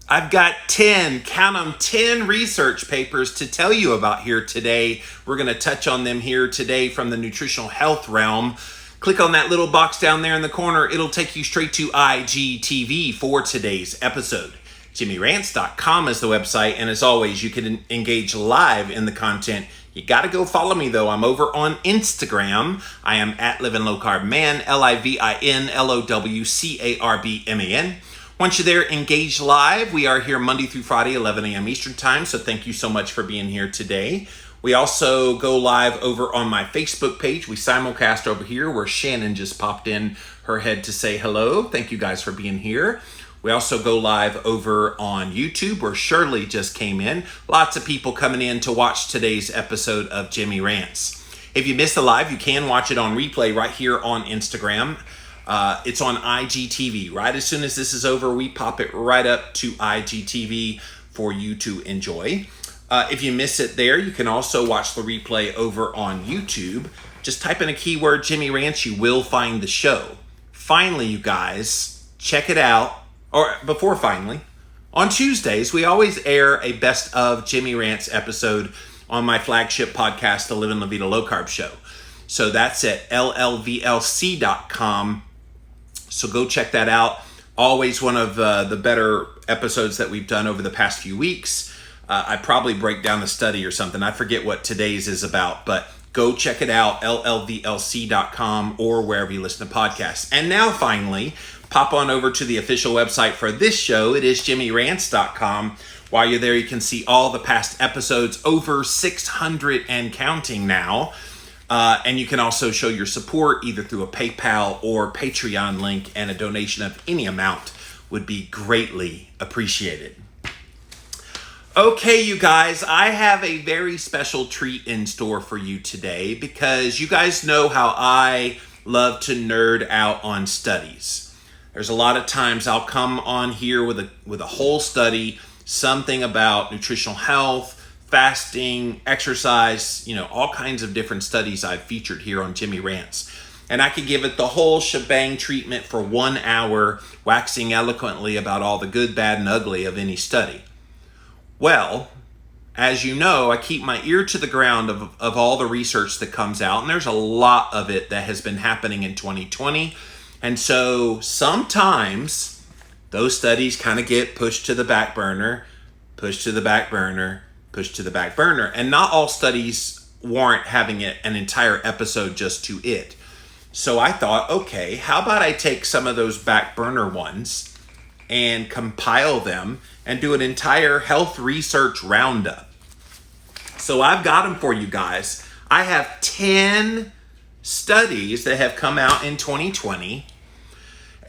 I've got 10, count them, 10 research papers to tell you about here today. We're going to touch on them here today from the nutritional health realm. Click on that little box down there in the corner. It'll take you straight to IGTV for today's episode. JimmyRants.com is the website, and as always, you can engage live in the content. You got to go follow me, though. I'm over on Instagram. I am at Living Low Carb Man, LIVINLOWCARBMAN. Once you're there, engage live. We are here Monday through Friday, 11 a.m. Eastern Time, so thank you so much for being here today. We also go live over on my Facebook page. We simulcast over here where Shannon just popped in her head to say hello. Thank you guys for being here. We also go live over on YouTube where Shirley just came in. Lots of people coming in to watch today's episode of Jimmy Rants. If you missed the live, you can watch it on replay right here on Instagram. It's on IGTV. Right as soon as this is over, we pop it right up to IGTV for you to enjoy. If you miss it there, you can also watch the replay over on YouTube. Just type in a keyword, Jimmy Rants, you will find the show. Finally, you guys, check it out. Or before finally, on Tuesdays, we always air a best of Jimmy Rants episode on my flagship podcast, the Living La Vida Low Carb Show. So that's at llvlc.com. So go check that out. Always one of the better episodes that we've done over the past few weeks. I probably break down the study or something. I forget what today's is about, but go check it out, llvlc.com or wherever you listen to podcasts. And now finally, pop on over to the official website for this show. It is jimmyrants.com. While you're there, you can see all the past episodes, over 600 and counting now. And you can also show your support either through a PayPal or Patreon link, and a donation of any amount would be greatly appreciated. Okay, you guys, I have a very special treat in store for you today because you guys know how I love to nerd out on studies. There's a lot of times I'll come on here with a whole study, something about nutritional health, fasting, exercise, all kinds of different studies I've featured here on Jimmy Rants. And I could give it the whole shebang treatment for 1 hour, waxing eloquently about all the good, bad, and ugly of any study. Well, as you know, I keep my ear to the ground of all the research that comes out, and there's a lot of it that has been happening in 2020. And so sometimes those studies kind of get pushed to the back burner, pushed to the back burner, pushed to the back burner. And not all studies warrant having an entire episode just to it. So I thought, okay, how about I take some of those back burner ones and compile them and do an entire health research roundup. So I've got them for you guys. I have 10 studies that have come out in 2020,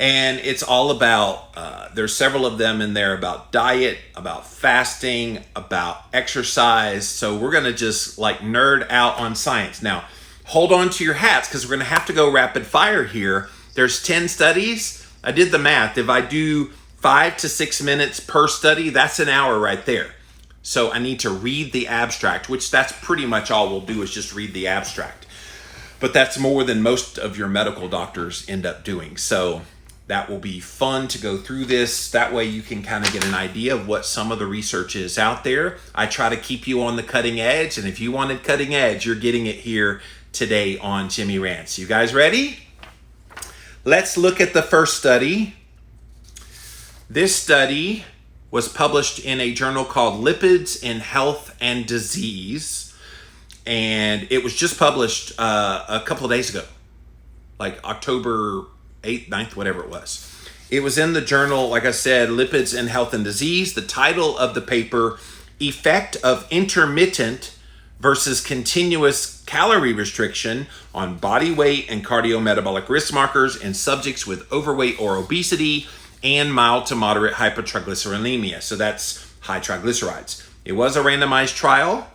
and it's all about, there's several of them in there about diet, about fasting, about exercise. So we're going to just nerd out on science. Now, hold on to your hats because we're going to have to go rapid fire here. There's 10 studies. I did the math. If I do 5 to 6 minutes per study, that's an hour right there. So I need to read the abstract, which that's pretty much all we'll do is just read the abstract. But that's more than most of your medical doctors end up doing. So that will be fun to go through this. That way you can kind of get an idea of what some of the research is out there. I try to keep you on the cutting edge. And if you wanted cutting edge, you're getting it here today on Jimmy Rants. You guys ready? Let's look at the first study. This study was published in a journal called Lipids in Health and Disease. And it was just published a couple of days ago, like October 8th, 9th, whatever it was. It was in the journal, like I said, Lipids in Health and Disease. The title of the paper, Effect of Intermittent versus Continuous Calorie Restriction on Body Weight and Cardiometabolic Risk Markers in Subjects with Overweight or Obesity and Mild to Moderate Hypertriglyceridemia. So that's high triglycerides. It was a randomized trial.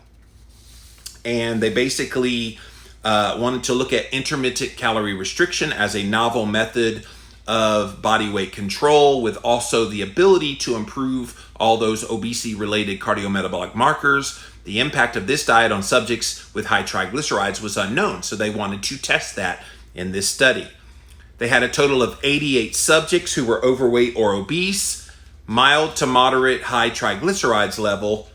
And they basically wanted to look at intermittent calorie restriction as a novel method of body weight control with also the ability to improve all those obesity-related cardiometabolic markers. The impact of this diet on subjects with high triglycerides was unknown, so they wanted to test that in this study. They had a total of 88 subjects who were overweight or obese. mild to moderate high triglycerides level,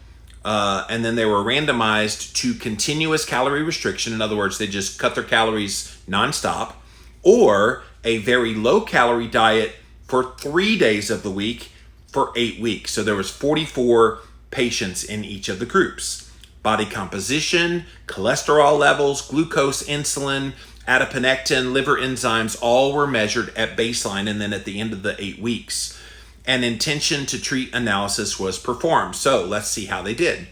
and then they were randomized to continuous calorie restriction. In other words, they just cut their calories nonstop, or a very low calorie diet for 3 days of the week for 8 weeks. So there was 44 patients in each of the groups. Body composition, cholesterol levels, glucose, insulin, adiponectin, liver enzymes, all were measured at baseline and then at the end of the 8 weeks. An intention to treat analysis was performed. So let's see how they did.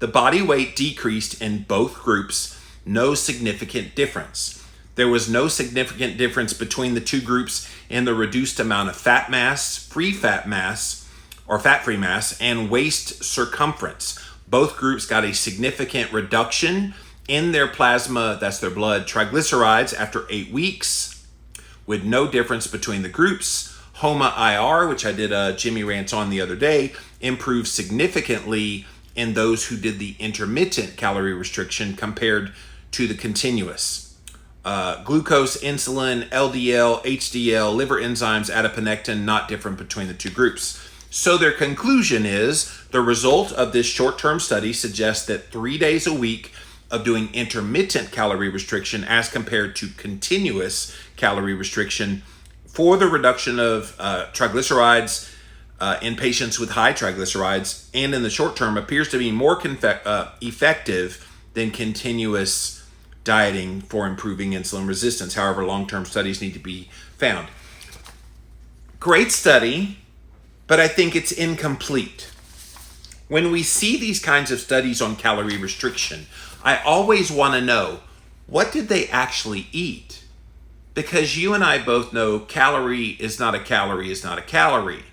The body weight decreased in both groups, no significant difference. There was no significant difference between the two groups in the reduced amount of fat mass, free fat mass, or fat-free mass, and waist circumference. Both groups got a significant reduction in their plasma, that's their blood, triglycerides after 8 weeks, with no difference between the groups. HOMA-IR, which I did a Jimmy Rants on the other day, improved significantly in those who did the intermittent calorie restriction compared to the continuous. Glucose, insulin, LDL, HDL, liver enzymes, adiponectin, not different between the two groups. So their conclusion is the result of this short-term study suggests that 3 days a week of doing intermittent calorie restriction as compared to continuous calorie restriction for the reduction of triglycerides in patients with high triglycerides and in the short term appears to be more effective than continuous dieting for improving insulin resistance. However, long-term studies need to be found. Great study, but I think it's incomplete. When we see these kinds of studies on calorie restriction, I always want to know, what did they actually eat? Because you and I both know calorie is not a calorie is not a calorie.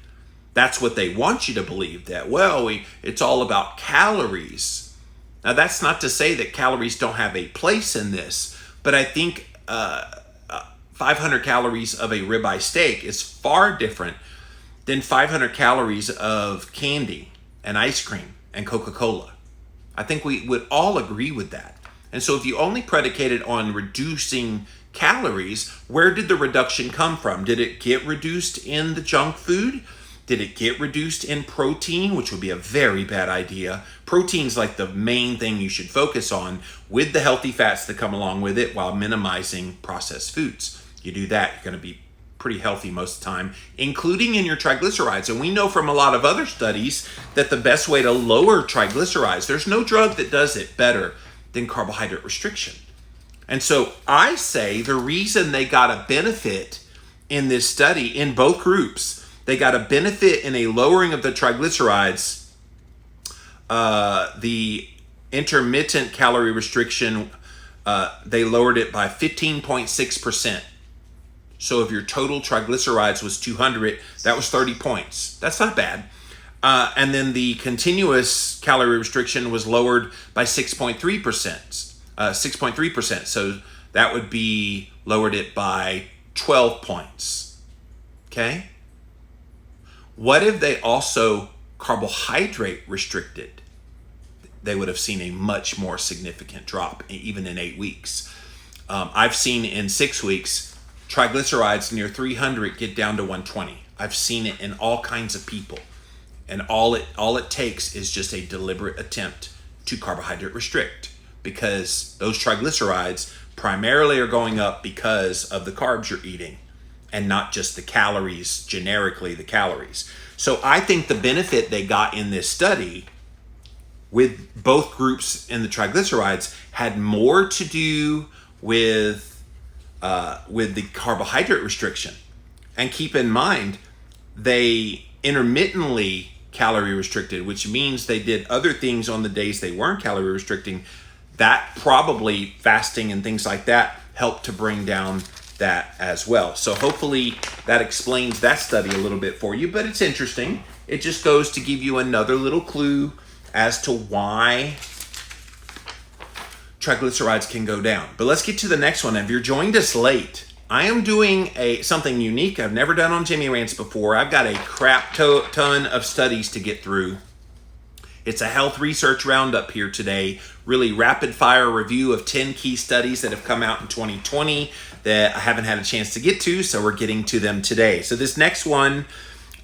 That's what they want you to believe, that, well, it's all about calories. Now, that's not to say that calories don't have a place in this, but I think 500 calories of a ribeye steak is far different than 500 calories of candy and ice cream and Coca-Cola. I think we would all agree with that. And so if you only predicated on reducing calories, where did the reduction come from? Did it get reduced in the junk food? Did it get reduced in protein, which would be a very bad idea? Protein's like the main thing you should focus on with the healthy fats that come along with it while minimizing processed foods. You do that, you're going to be pretty healthy most of the time, including in your triglycerides. And we know from a lot of other studies that the best way to lower triglycerides, there's no drug that does it better than carbohydrate restriction. And so I say the reason they got a benefit in this study in both groups, they got a benefit in a lowering of the triglycerides. The intermittent calorie restriction, they lowered it by 15.6%. So if your total triglycerides was 200, that was 30 points. That's not bad. And then the continuous calorie restriction was lowered by 6.3%. 6.3%. So that would be lowered it by 12 points. Okay? What if they also carbohydrate restricted? They would have seen a much more significant drop, even in 8 weeks. I've seen in 6 weeks, triglycerides near 300 get down to 120. I've seen it in all kinds of people. And all it takes is just a deliberate attempt to carbohydrate restrict, because those triglycerides primarily are going up because of the carbs you're eating and not just the calories, generically the calories. So I think the benefit they got in this study with both groups in the triglycerides had more to do with the carbohydrate restriction. And keep in mind, they intermittently calorie restricted, which means they did other things on the days they weren't calorie restricting. That probably, fasting and things like that, helped to bring down that as well. So hopefully that explains that study a little bit for you, but it's interesting. It just goes to give you another little clue as to why triglycerides can go down. But let's get to the next one. If you're joined us late, I am doing something unique I've never done on Jimmy Rants before. I've got a crap ton of studies to get through. It's a health research roundup here today, really rapid fire review of 10 key studies that have come out in 2020 that I haven't had a chance to get to, so we're getting to them today. So this next one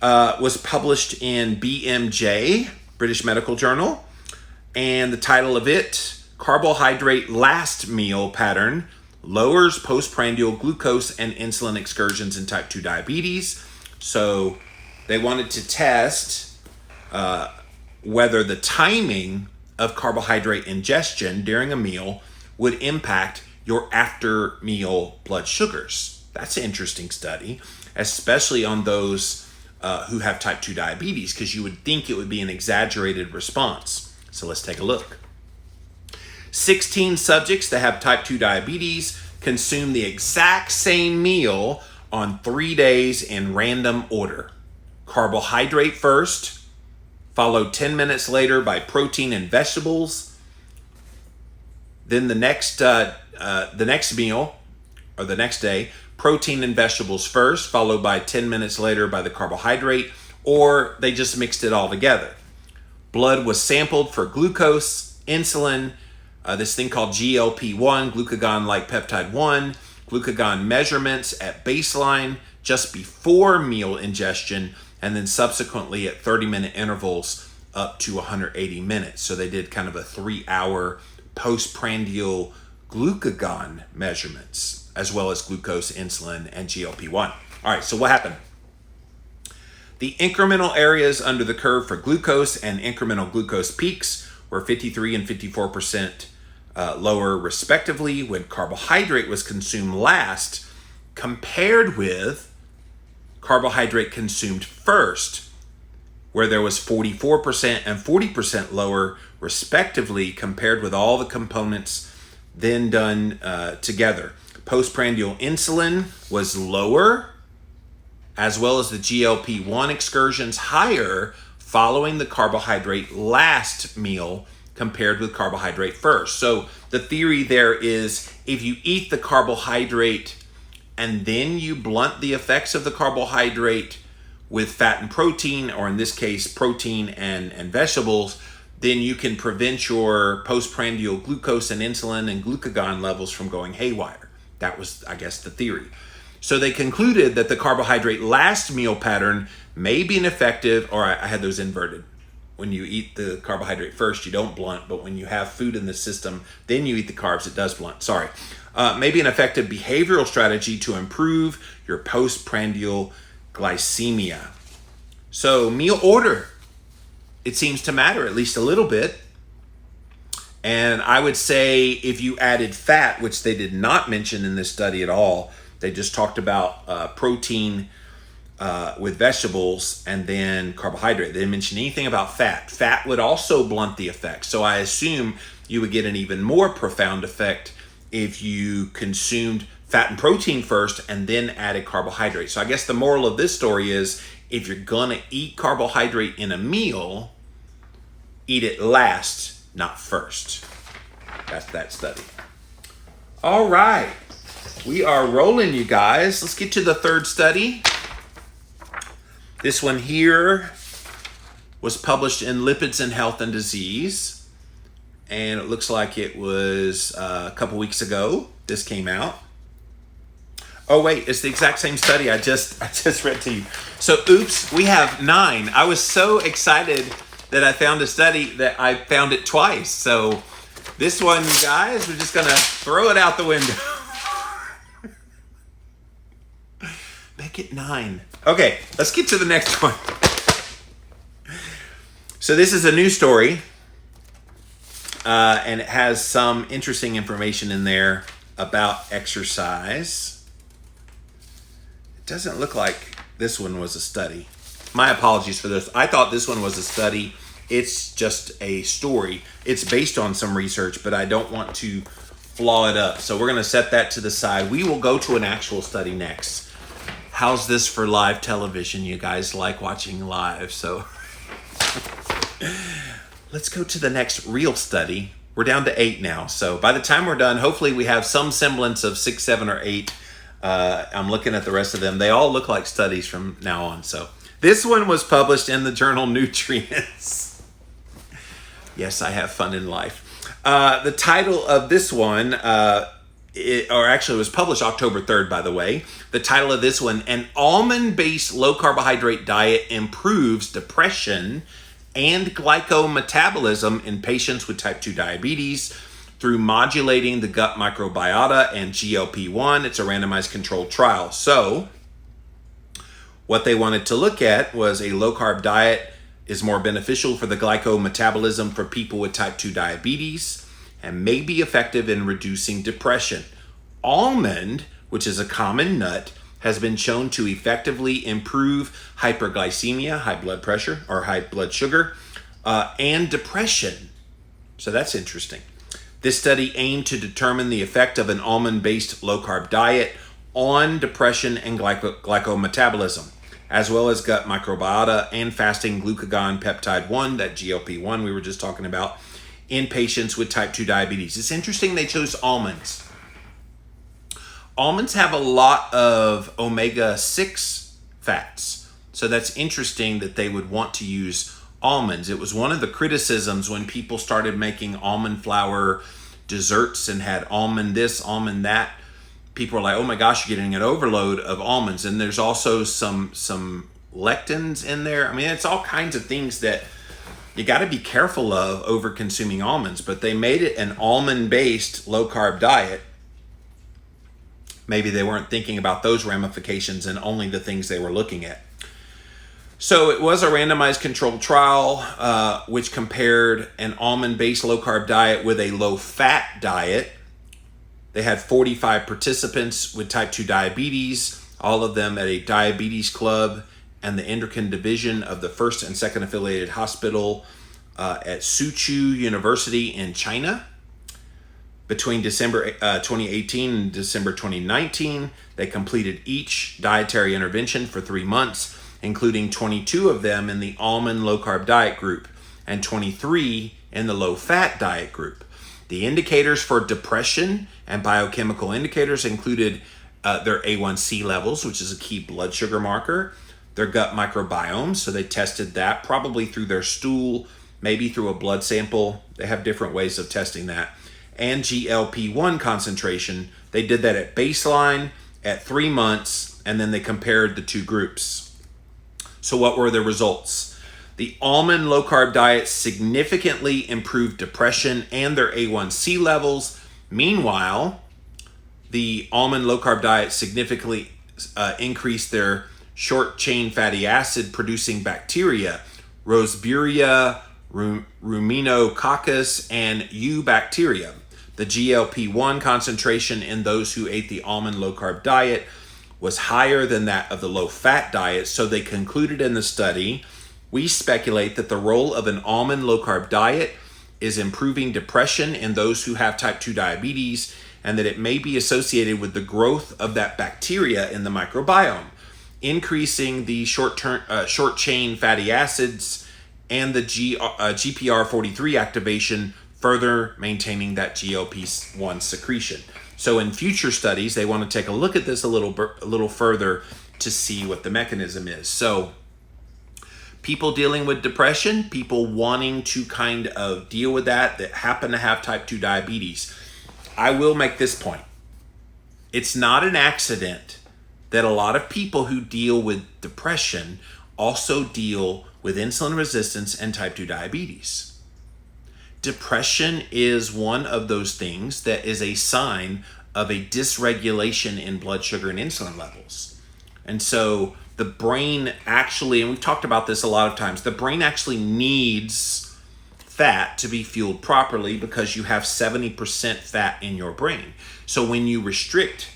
was published in BMJ, British Medical Journal. And the title of it, Carbohydrate Last Meal Pattern Lowers Postprandial Glucose and Insulin Excursions in Type 2 Diabetes. So they wanted to test whether the timing of carbohydrate ingestion during a meal would impact your after meal blood sugars. That's an interesting study, especially on those who have type 2 diabetes, because you would think it would be an exaggerated response. So let's take a look. 16 subjects that have type 2 diabetes consume the exact same meal on 3 days in random order. Carbohydrate first, followed 10 minutes later by protein and vegetables. Then the next meal, or the next day, protein and vegetables first, followed by 10 minutes later by the carbohydrate, or they just mixed it all together. Blood was sampled for glucose, insulin, this thing called GLP-1, glucagon-like peptide 1, glucagon measurements at baseline just before meal ingestion, and then subsequently at 30-minute intervals up to 180 minutes. So they did kind of a 3-hour postprandial glucagon measurements, as well as glucose, insulin, and GLP-1. All right, so what happened? The incremental areas under the curve for glucose and incremental glucose peaks were 53 and 54% lower respectively when carbohydrate was consumed last, compared with carbohydrate consumed first, where there was 44% and 40% lower respectively compared with all the components then done together. Postprandial insulin was lower, as well as the GLP-1 excursions higher following the carbohydrate last meal compared with carbohydrate first. So the theory there is if you eat the carbohydrate and then you blunt the effects of the carbohydrate with fat and protein, or in this case, protein and vegetables, then you can prevent your postprandial glucose and insulin and glucagon levels from going haywire. That was, I guess, the theory. So they concluded that the carbohydrate last meal pattern may be an effective, or I had those inverted. When you eat the carbohydrate first, you don't blunt, but when you have food in the system, then you eat the carbs, it does blunt. Sorry. Maybe an effective behavioral strategy to improve your postprandial glycemia. So meal order, it seems to matter at least a little bit. And I would say if you added fat, which they did not mention in this study at all, they just talked about protein with vegetables and then carbohydrate. They didn't mention anything about fat. Fat would also blunt the effect. So I assume you would get an even more profound effect if you consumed fat and protein first and then added carbohydrate. So I guess the moral of this story is if you're gonna eat carbohydrate in a meal, eat it last, not first. That's that study. All right. We are rolling, you guys. Let's get to the third study. This one here was published in Lipids and Health and Disease. And it looks like it was a couple weeks ago. This came out. Oh, wait, it's the exact same study I just read to you. So, oops, we have 9. I was so excited that I found a study that I found it twice. So, this one, you guys, we're just going to throw it out the window. Make it 9. Okay, let's get to the next one. So this is a new story, and it has some interesting information in there about exercise. It doesn't look like this one was a study. My apologies for this. I thought this one was a study. It's just a story. It's based on some research, but I don't want to flaw it up. So we're going to set that to the side. We will go to an actual study next. How's this for live television? You guys like watching live, so let's go to the next real study. We're down to 8 now, so by the time we're done, hopefully we have some semblance of 6, 7, or 8. I'm looking at the rest of them. They all look like studies from now on. So this one was published in the journal Nutrients. Yes, I have fun in life. The title of this one it was published October 3rd, by the way. The title of this one, an almond-based low-carbohydrate diet improves depression and glycometabolism in patients with type 2 diabetes through modulating the gut microbiota and GLP-1. It's a randomized controlled trial. So what they wanted to look at was a low-carb diet is more beneficial for the glycometabolism for people with type 2 diabetes and may be effective in reducing depression. Almond, which is a common nut, has been shown to effectively improve hyperglycemia, high blood pressure or high blood sugar, and depression. So that's interesting. This study aimed to determine the effect of an almond-based low-carb diet on depression and glycometabolism, as well as gut microbiota and fasting glucagon peptide 1, that GLP-1 we were just talking about, in patients with type 2 diabetes. It's interesting they chose almonds. Almonds have a lot of omega-6 fats, so that's interesting that they would want to use almonds. It was one of the criticisms when people started making almond flour desserts and had almond this, almond that. People are like, oh my gosh, you're getting an overload of almonds. And there's also some lectins in there. I mean, it's all kinds of things that you got to be careful of over consuming almonds. But they made it an almond-based low-carb diet. Maybe they weren't thinking about those ramifications and only the things they were looking at. So it was a randomized controlled trial, which compared an almond-based low-carb diet with a low-fat diet. They had 45 participants with type 2 diabetes, all of them at a diabetes club and the endocrine division of the first and second affiliated hospital at Suzhou University in China. Between December 2018 and December 2019, they completed each dietary intervention for 3 months, including 22 of them in the almond low-carb diet group and 23 in the low-fat diet group. The indicators for depression and biochemical indicators included their A1C levels, which is a key blood sugar marker, their gut microbiome, so they tested that probably through their stool, maybe through a blood sample. They have different ways of testing that. And GLP-1 concentration. They did that at baseline, at 3 months, and then they compared the two groups. So what were the results? The almond low-carb diet significantly improved depression and their A1C levels. Meanwhile, the almond low-carb diet significantly increased their short-chain fatty acid-producing bacteria, Roseburia, Ruminococcus, and Eubacteria. The GLP-1 concentration in those who ate the almond low-carb diet was higher than that of the low-fat diet, so they concluded in the study, we speculate that the role of an almond low-carb diet is improving depression in those who have type 2 diabetes, and that it may be associated with the growth of that bacteria in the microbiome, increasing the short-chain fatty acids and the GPR43 activation, further maintaining that GLP-1 secretion. So in future studies, they want to take a look at this a little further to see what the mechanism is. So people dealing with depression, people wanting to kind of deal with that happen to have type 2 diabetes. I will make this point. It's not an accident that a lot of people who deal with depression also deal with insulin resistance and type 2 diabetes. Depression is one of those things that is a sign of a dysregulation in blood sugar and insulin levels. And so the brain actually, and we've talked about this a lot of times, the brain actually needs fat to be fueled properly because you have 70% fat in your brain. So when you restrict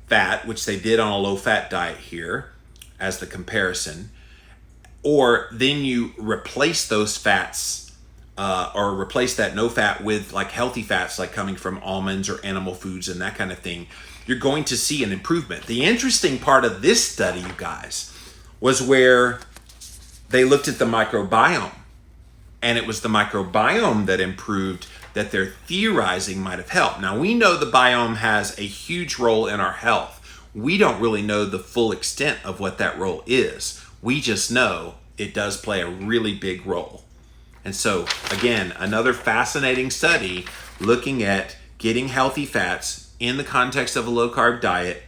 fat, which they did on a low-fat diet here as the comparison, or then you replace those fats or replace that no fat with like healthy fats like coming from almonds or animal foods and that kind of thing, you're going to see an improvement. The interesting part of this study, you guys, was where they looked at the microbiome, and it was the microbiome that improved, that they're theorizing might have helped. Now, we know the biome has a huge role in our health. We don't really know the full extent of what that role is. We just know it does play a really big role. And so, again, another fascinating study looking at getting healthy fats, in the context of a low-carb diet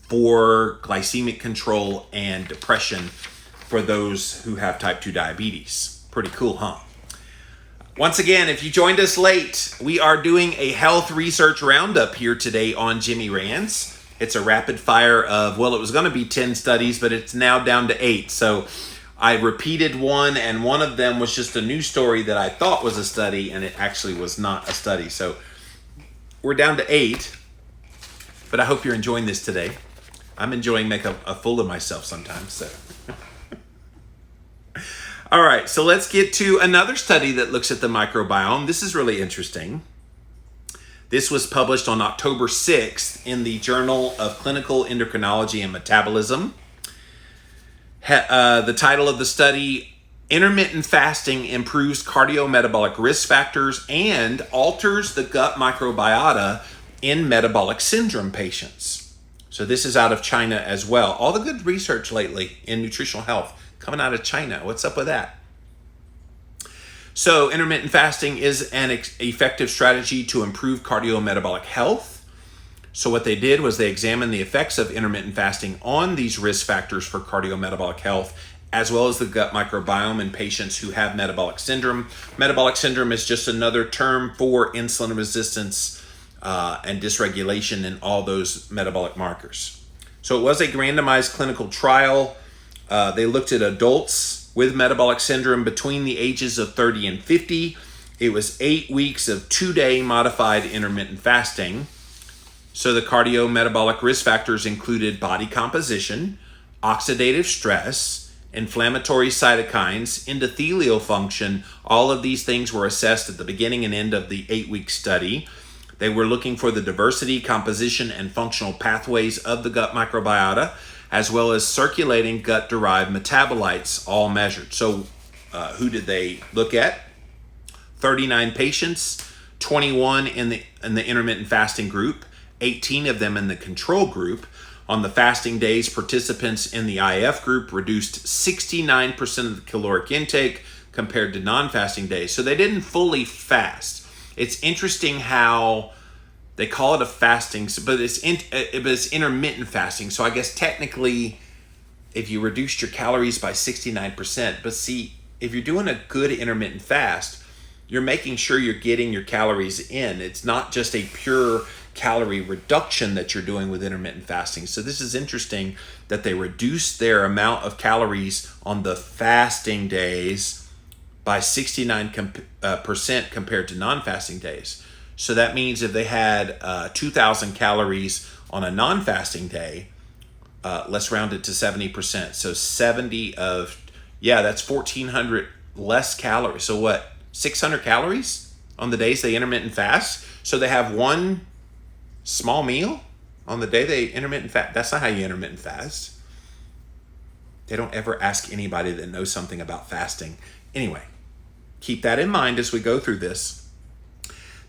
for glycemic control and depression for those who have type 2 diabetes. Pretty cool, huh? Once again, if you joined us late, we are doing a health research roundup here today on Jimmy Rants. It's a rapid fire of, well, it was going to be 10 studies, but it's now down to 8. So I repeated one, and one of them was just a news story that I thought was a study, and it actually was not a study. So we're down to 8, but I hope you're enjoying this today. I'm enjoying making a fool of myself sometimes. So, all right, so let's get to another study that looks at the microbiome. This is really interesting. This was published on October 6th in the Journal of Clinical Endocrinology and Metabolism. The title of the study, Intermittent Fasting Improves Cardiometabolic Risk Factors and Alters the Gut Microbiota in Metabolic Syndrome Patients. So this is out of China as well. All the good research lately in nutritional health coming out of China. What's up with that? So intermittent fasting is an effective strategy to improve cardiometabolic health. So what they did was they examined the effects of intermittent fasting on these risk factors for cardiometabolic health, as well as the gut microbiome in patients who have metabolic syndrome. Metabolic syndrome is just another term for insulin resistance and dysregulation in all those metabolic markers. So it was a randomized clinical trial. They looked at adults with metabolic syndrome between the ages of 30 and 50. It was 8 weeks of 2-day modified intermittent fasting. So the cardiometabolic risk factors included body composition, oxidative stress, inflammatory cytokines, endothelial function. All of these things were assessed at the beginning and end of the 8-week study. They were looking for the diversity, composition, and functional pathways of the gut microbiota, as well as circulating gut-derived metabolites, all measured. So who did they look at? 39 patients, 21 in the intermittent fasting group, 18 of them in the control group. On the fasting days, participants in the IF group reduced 69% of the caloric intake compared to non-fasting days. So they didn't fully fast. It's interesting how they call it a fasting, but it's intermittent fasting. So I guess technically, if you reduced your calories by 69%, but see, if you're doing a good intermittent fast, you're making sure you're getting your calories in. It's not just a pure calorie reduction that you're doing with intermittent fasting. So this is interesting that they reduced their amount of calories on the fasting days by 69% compared to non-fasting days. So that means if they had 2,000 calories on a non-fasting day, let's round it to 70%. So 70 of, that's 1,400 less calories. So what, 600 calories on the days they intermittent fast? So they have one small meal on the day they intermittent fast. That's not how you intermittent fast. They don't ever ask anybody that knows something about fasting. Anyway, keep that in mind as we go through this.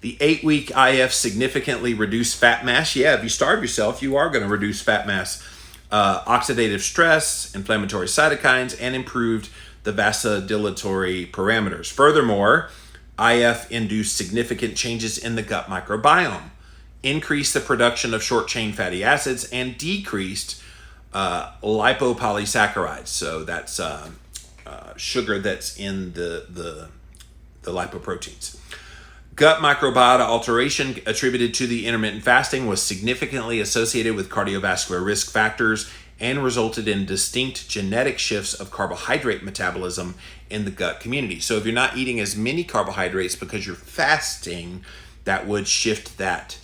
The 8-week IF significantly reduced fat mass. Yeah, if you starve yourself, you are going to reduce fat mass. Oxidative stress, inflammatory cytokines, and improved the vasodilatory parameters. Furthermore, IF induced significant changes in the gut microbiome, increased the production of short-chain fatty acids, and decreased lipopolysaccharides. So that's sugar that's in the lipoproteins. Gut microbiota alteration attributed to the intermittent fasting was significantly associated with cardiovascular risk factors and resulted in distinct genetic shifts of carbohydrate metabolism in the gut community. So if you're not eating as many carbohydrates because you're fasting, that would shift that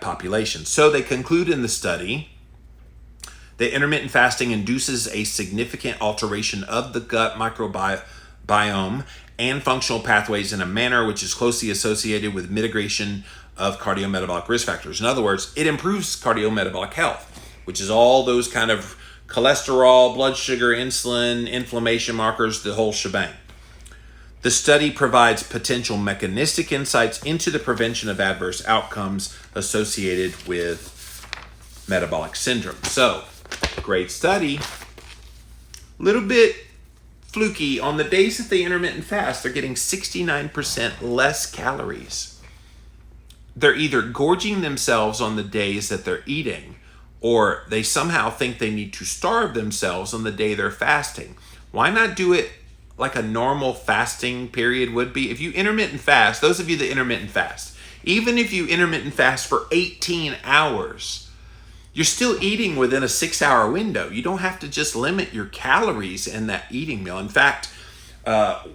population. So they conclude in the study that intermittent fasting induces a significant alteration of the gut microbiome and functional pathways in a manner which is closely associated with mitigation of cardiometabolic risk factors. In other words, it improves cardiometabolic health, which is all those kind of cholesterol, blood sugar, insulin, inflammation markers, the whole shebang. The study provides potential mechanistic insights into the prevention of adverse outcomes associated with metabolic syndrome. So, great study. Little bit fluky. On the days that they intermittent fast, they're getting 69% less calories. they're either gorging themselves on the days that they're eating, or they somehow think they need to starve themselves on the day they're fasting. Why not do it like a normal fasting period would be? If you intermittent fast, those of you that intermittent fast, even if you intermittent fast for 18 hours, you're still eating within a 6-hour window. You don't have to just limit your calories in that eating meal. In fact,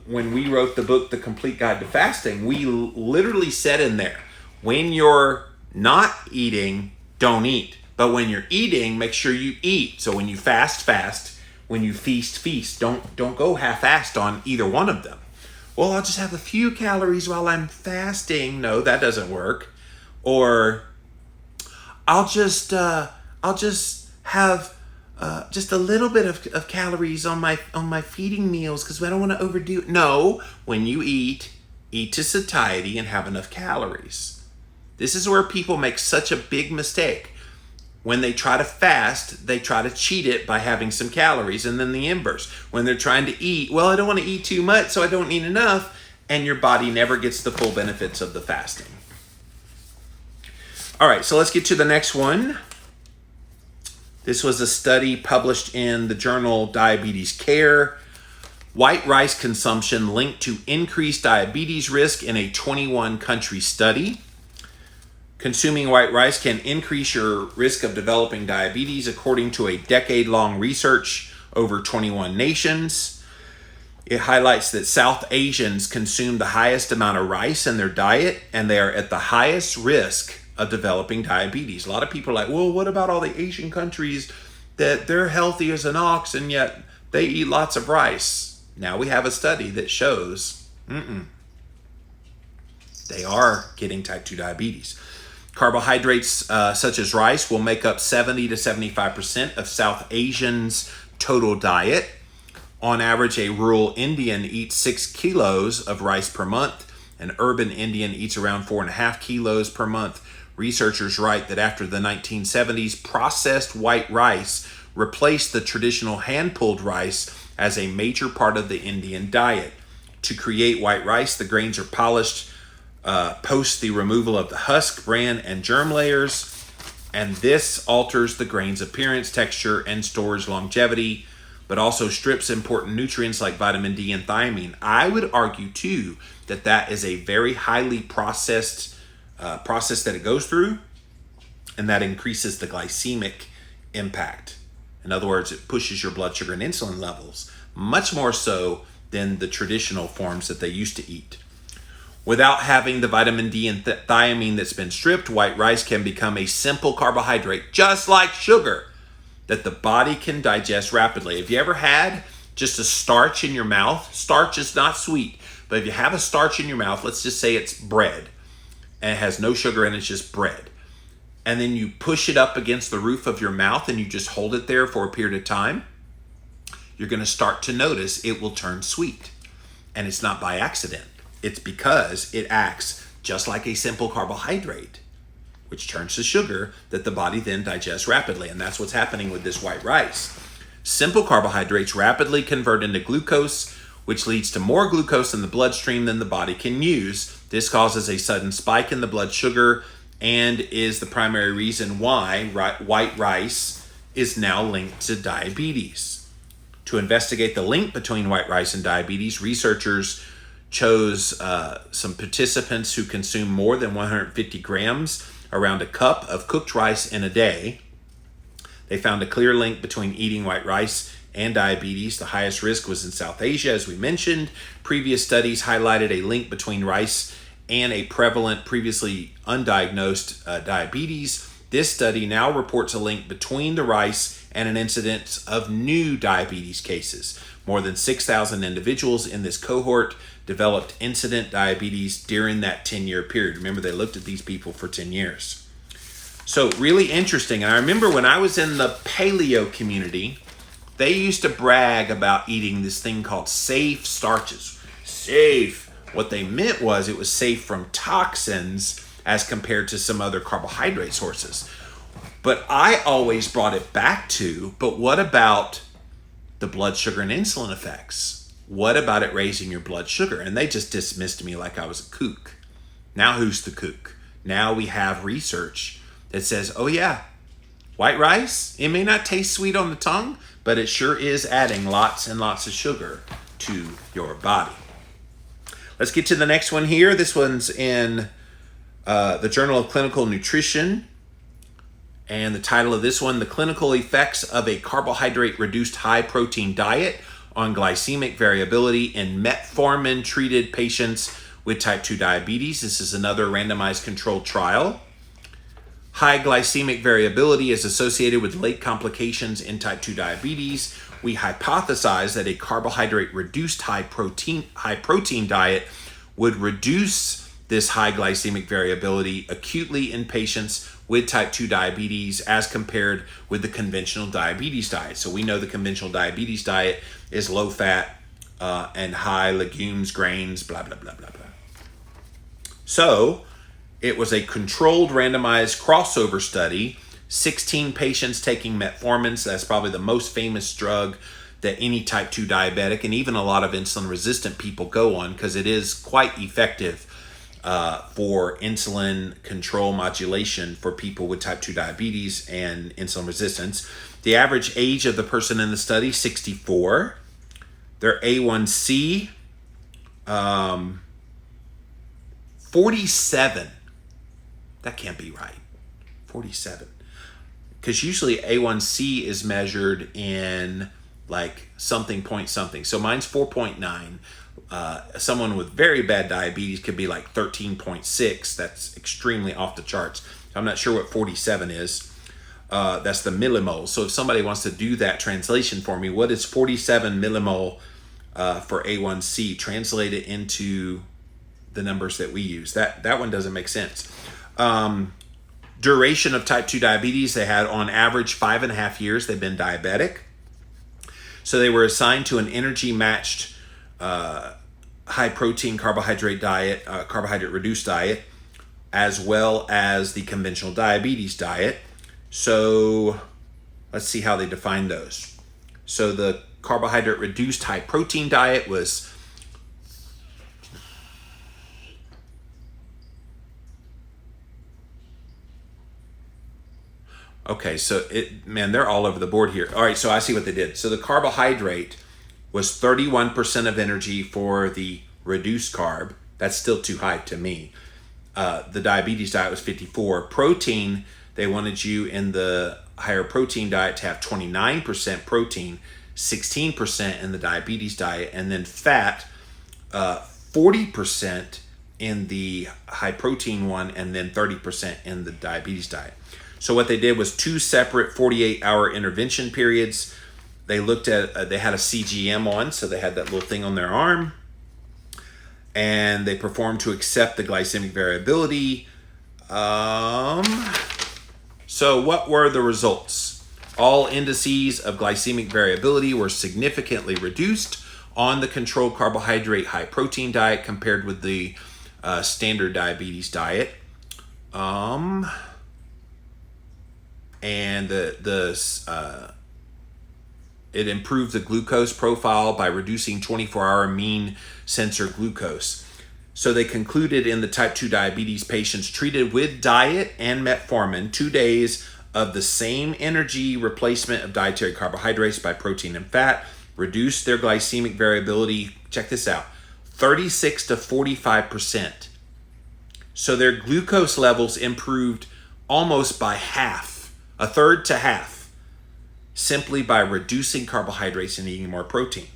when we wrote the book, The Complete Guide to Fasting, we literally said in there, when you're not eating, don't eat. But when you're eating, make sure you eat. So when you fast, fast. When you feast, feast. Don't go half-assed on either one of them. Well, I'll just have a few calories while I'm fasting. No, that doesn't work. Or I'll just have just a little bit of calories on my feeding meals because I don't want to overdo it. No, when you eat to satiety and have enough calories. This is where people make such a big mistake. When they try to fast, they try to cheat it by having some calories, and then the inverse. When they're trying to eat, well, I don't want to eat too much, so I don't eat enough, and your body never gets the full benefits of the fasting. All right, so let's get to the next one. This was a study published in the journal Diabetes Care. White rice consumption linked to increased diabetes risk in a 21-country study. Consuming white rice can increase your risk of developing diabetes according to a decade-long research over 21 nations. It highlights that South Asians consume the highest amount of rice in their diet, and they are at the highest risk of developing diabetes. A lot of people are like, well, what about all the Asian countries that they're healthy as an ox and yet they eat lots of rice? Now we have a study that shows they are getting type 2 diabetes. Carbohydrates such as rice will make up 70 to 75% of South Asians' total diet. On average, a rural Indian eats 6 kilos of rice per month. An urban Indian eats around 4.5 kilos per month. Researchers write that after the 1970s, processed white rice replaced the traditional hand-pulled rice as a major part of the Indian diet. To create white rice, the grains are polished post the removal of the husk, bran, and germ layers, and this alters the grain's appearance, texture, and storage longevity, but also strips important nutrients like vitamin D and thiamine. I would argue, too, that is a very highly processed process that it goes through, and that increases the glycemic impact. In other words, it pushes your blood sugar and insulin levels, much more so than the traditional forms that they used to eat. Without having the vitamin D and thiamine that's been stripped, white rice can become a simple carbohydrate, just like sugar, that the body can digest rapidly. Have you ever had just a starch in your mouth? Starch is not sweet, but if you have a starch in your mouth, let's just say it's bread, and it has no sugar and it's just bread, and then you push it up against the roof of your mouth and you just hold it there for a period of time, you're going to start to notice it will turn sweet. And it's not by accident. It's because it acts just like a simple carbohydrate, which turns to sugar that the body then digests rapidly. And that's what's happening with this white rice. Simple carbohydrates rapidly convert into glucose, which leads to more glucose in the bloodstream than the body can use. This causes a sudden spike in the blood sugar and is the primary reason why white rice is now linked to diabetes. To investigate the link between white rice and diabetes, researchers chose some participants who consume more than 150 grams, around a cup of cooked rice in a day. They found a clear link between eating white rice and diabetes. The highest risk was in South Asia, as we mentioned. Previous studies highlighted a link between rice and a prevalent, previously undiagnosed diabetes. This study now reports a link between the rice and an incidence of new diabetes cases. More than 6,000 individuals in this cohort developed incident diabetes during that 10-year period. Remember, they looked at these people for 10 years. So really interesting. And I remember when I was in the paleo community, they used to brag about eating this thing called safe starches. Safe. What they meant was it was safe from toxins as compared to some other carbohydrate sources. But I always brought it back to, but what about the blood sugar and insulin effects? What about it raising your blood sugar? And they just dismissed me like I was a kook. Now who's the kook? Now we have research that says, oh yeah, white rice, it may not taste sweet on the tongue, but it sure is adding lots and lots of sugar to your body. Let's get to the next one here. This one's in the Journal of Clinical Nutrition. And the title of this one, The Clinical Effects of a Carbohydrate-Reduced High-Protein Diet on Glycemic Variability in Metformin-Treated Patients with Type 2 Diabetes. This is another randomized controlled trial. High glycemic variability is associated with late complications in type 2 diabetes. We hypothesize that a carbohydrate-reduced high-protein diet would reduce this high glycemic variability acutely in patients with type 2 diabetes as compared with the conventional diabetes diet. So we know the conventional diabetes diet is low fat and high legumes, grains, blah, blah, blah, blah, blah. So it was a controlled randomized crossover study, 16 patients taking metformin. So that's probably the most famous drug that any type 2 diabetic and even a lot of insulin resistant people go on because it is quite effective for insulin control modulation for people with type 2 diabetes and insulin resistance. The average age of the person in the study, 64. Their A1C, 47. That can't be right. 47. Because usually A1C is measured in like something point something. So mine's 4.9. Someone with very bad diabetes could be like 13.6. That's extremely off the charts. I'm not sure what 47 is. That's the millimole. So if somebody wants to do that translation for me, what is 47 millimole for A1C? Translate it into the numbers that we use. That one doesn't make sense. Duration of type 2 diabetes, they had on average 5.5 years they've been diabetic. So they were assigned to an energy matched high protein carbohydrate diet, carbohydrate reduced diet, as well as the conventional diabetes diet. So let's see how they define those. So the carbohydrate reduced high protein diet was okay, so they're all over the board here. All right, so I see what they did. So the carbohydrate was 31% of energy for the reduced carb. That's still too high to me. The diabetes diet was 54. Protein, they wanted you in the higher protein diet to have 29% protein, 16% in the diabetes diet, and then fat, 40% in the high protein one, and then 30% in the diabetes diet. So what they did was 2 separate 48-hour intervention periods. They looked at, they had a CGM on, so they had that little thing on their arm, and they performed to accept the glycemic variability. So what were the results? All indices of glycemic variability were significantly reduced on the controlled carbohydrate high protein diet compared with the standard diabetes diet. And it improved the glucose profile by reducing 24-hour mean sensor glucose. So they concluded in the type 2 diabetes patients treated with diet and metformin, 2 days of the same energy replacement of dietary carbohydrates by protein and fat reduced their glycemic variability, check this out, 36 to 45%. So their glucose levels improved almost by half, a third to half, simply by reducing carbohydrates and eating more protein.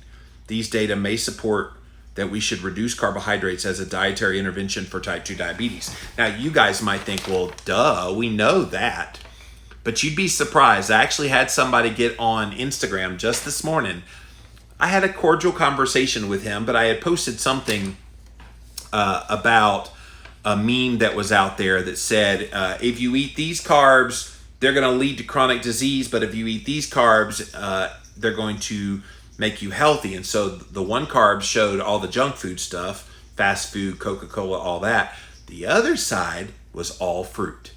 These data may support that we should reduce carbohydrates as a dietary intervention for type 2 diabetes. Now, you guys might think, well, duh, we know that. But you'd be surprised. I actually had somebody get on Instagram just this morning. I had a cordial conversation with him, but I had posted something about a meme that was out there that said, if you eat these carbs, they're going to lead to chronic disease, but if you eat these carbs, they're going to make you healthy. And so the one carb showed all the junk food stuff, fast food, Coca-Cola, all that. The other side was all fruit.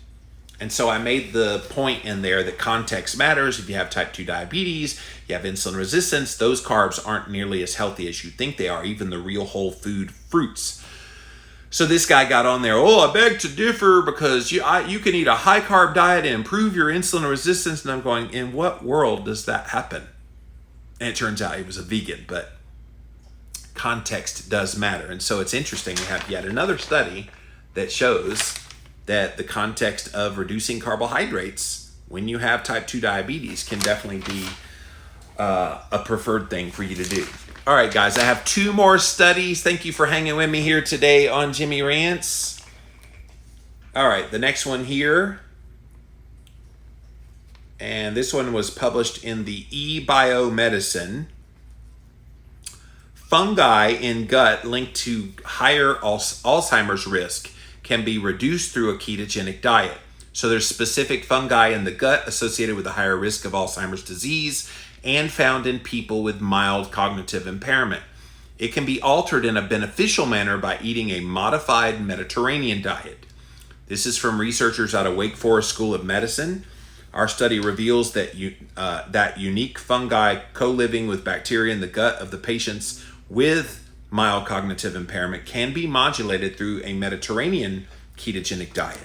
And so I made the point in there that context matters. If you have type 2 diabetes, you have insulin resistance, those carbs aren't nearly as healthy as you think they are, even the real whole food fruits. So this guy got on there, oh, I beg to differ because you can eat a high carb diet and improve your insulin resistance. And I'm going, in what world does that happen? And it turns out he was a vegan, but context does matter. And so it's interesting. We have yet another study that shows that the context of reducing carbohydrates when you have type 2 diabetes can definitely be a preferred thing for you to do. All right, guys, I have 2 more studies. Thank you for hanging with me here today on Jimmy Rants. All right, the next one here. And this one was published in the eBiomedicine. Fungi in gut linked to higher Alzheimer's risk can be reduced through a ketogenic diet. So there's specific fungi in the gut associated with a higher risk of Alzheimer's disease and found in people with mild cognitive impairment. It can be altered in a beneficial manner by eating a modified Mediterranean diet. This is from researchers out of Wake Forest School of Medicine. Our study reveals that that unique fungi co-living with bacteria in the gut of the patients with mild cognitive impairment can be modulated through a Mediterranean ketogenic diet.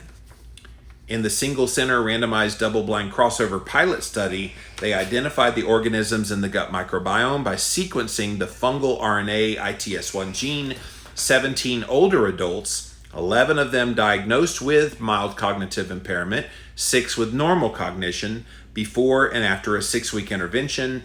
In the single-center randomized double-blind crossover pilot study, they identified the organisms in the gut microbiome by sequencing the fungal RNA ITS1 gene. 17 older adults, 11 of them diagnosed with mild cognitive impairment, 6 with normal cognition, before and after a 6-week intervention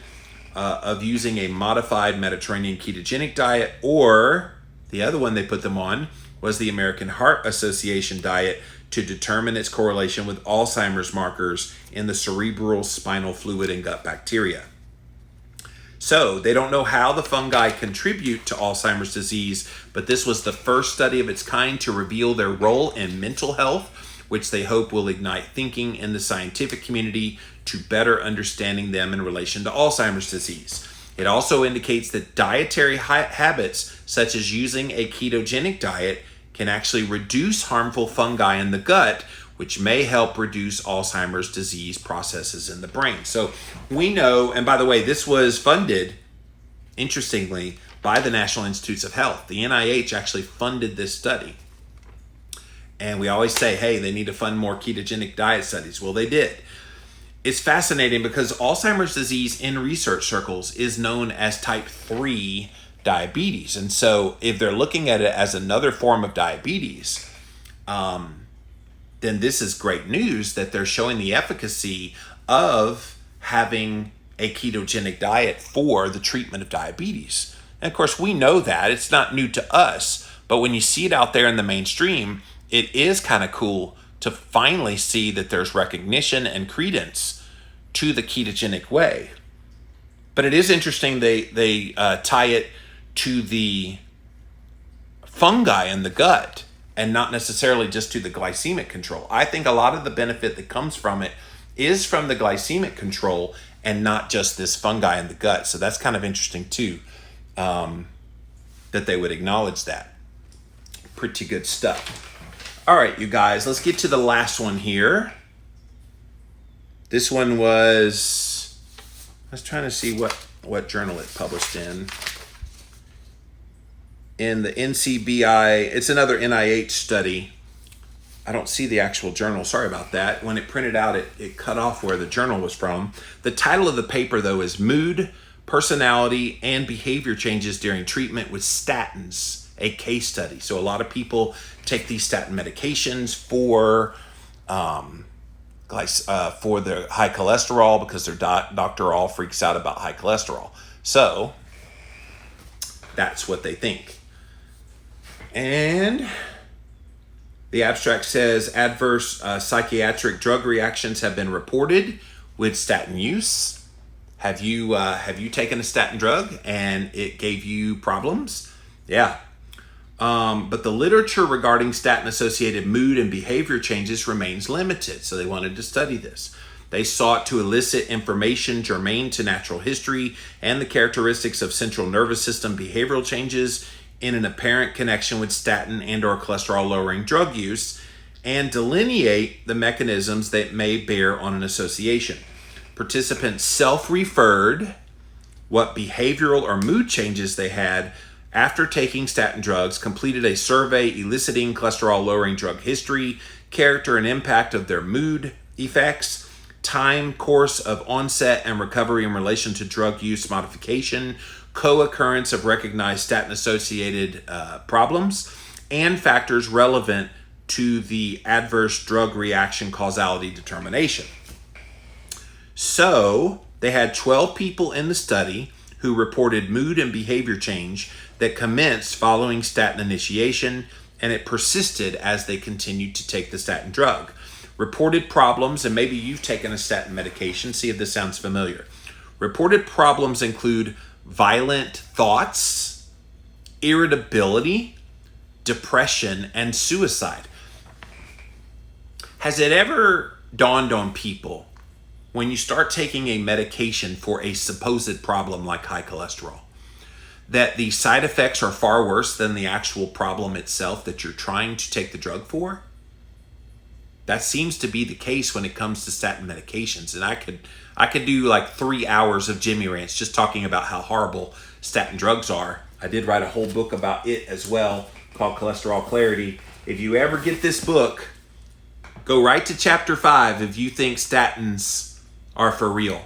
of using a modified Mediterranean ketogenic diet, or the other one they put them on was the American Heart Association diet, to determine its correlation with Alzheimer's markers in the cerebral spinal fluid and gut bacteria. So they don't know how the fungi contribute to Alzheimer's disease, but this was the first study of its kind to reveal their role in mental health, which they hope will ignite thinking in the scientific community to better understanding them in relation to Alzheimer's disease. It also indicates that dietary habits, such as using a ketogenic diet, can actually reduce harmful fungi in the gut, which may help reduce Alzheimer's disease processes in the brain. So we know, and by the way, this was funded, interestingly, by the National Institutes of Health. The NIH actually funded this study. And we always say, hey, they need to fund more ketogenic diet studies. Well, they did. It's fascinating because Alzheimer's disease in research circles is known as type 3 diabetes. And so if they're looking at it as another form of diabetes, then this is great news that they're showing the efficacy of having a ketogenic diet for the treatment of diabetes. And of course, we know that. It's not new to us, but when you see it out there in the mainstream, it is kind of cool to finally see that there's recognition and credence to the ketogenic way. But it is interesting they tie it to the fungi in the gut and not necessarily just to the glycemic control. I think a lot of the benefit that comes from it is from the glycemic control and not just this fungi in the gut. So that's kind of interesting too, that they would acknowledge that. Pretty good stuff. All right, you guys, let's get to the last one here. This one was, I was trying to see what journal it published in. In the NCBI, it's another NIH study. I don't see the actual journal. Sorry about that. When it printed out, it cut off where the journal was from. The title of the paper, though, is Mood, Personality, and Behavior Changes During Treatment with Statins, a Case Study. So a lot of people take these statin medications for the high cholesterol because their doctor all freaks out about high cholesterol. So that's what they think. And the abstract says adverse psychiatric drug reactions have been reported with statin use. Have you taken a statin drug and it gave you problems? Yeah. But the literature regarding statin-associated mood and behavior changes remains limited, so they wanted to study this. They sought to elicit information germane to natural history and the characteristics of central nervous system behavioral changes in an apparent connection with statin and or cholesterol-lowering drug use, and delineate the mechanisms that may bear on an association. Participants self-referred what behavioral or mood changes they had after taking statin drugs, completed a survey eliciting cholesterol-lowering drug history, character and impact of their mood effects, time course of onset and recovery in relation to drug use modification, co-occurrence of recognized statin-associated problems, and factors relevant to the adverse drug reaction causality determination. So they had 12 people in the study who reported mood and behavior change that commenced following statin initiation, and it persisted as they continued to take the statin drug. Reported problems, and maybe you've taken a statin medication, see if this sounds familiar. Reported problems include violent thoughts, irritability, depression, and suicide. Has it ever dawned on people when you start taking a medication for a supposed problem like high cholesterol, that the side effects are far worse than the actual problem itself that you're trying to take the drug for? That seems to be the case when it comes to statin medications. And I could do like 3 hours of Jimmy Rants just talking about how horrible statin drugs are. I did write a whole book about it as well called Cholesterol Clarity. If you ever get this book, go right to chapter 5 if you think statins are for real.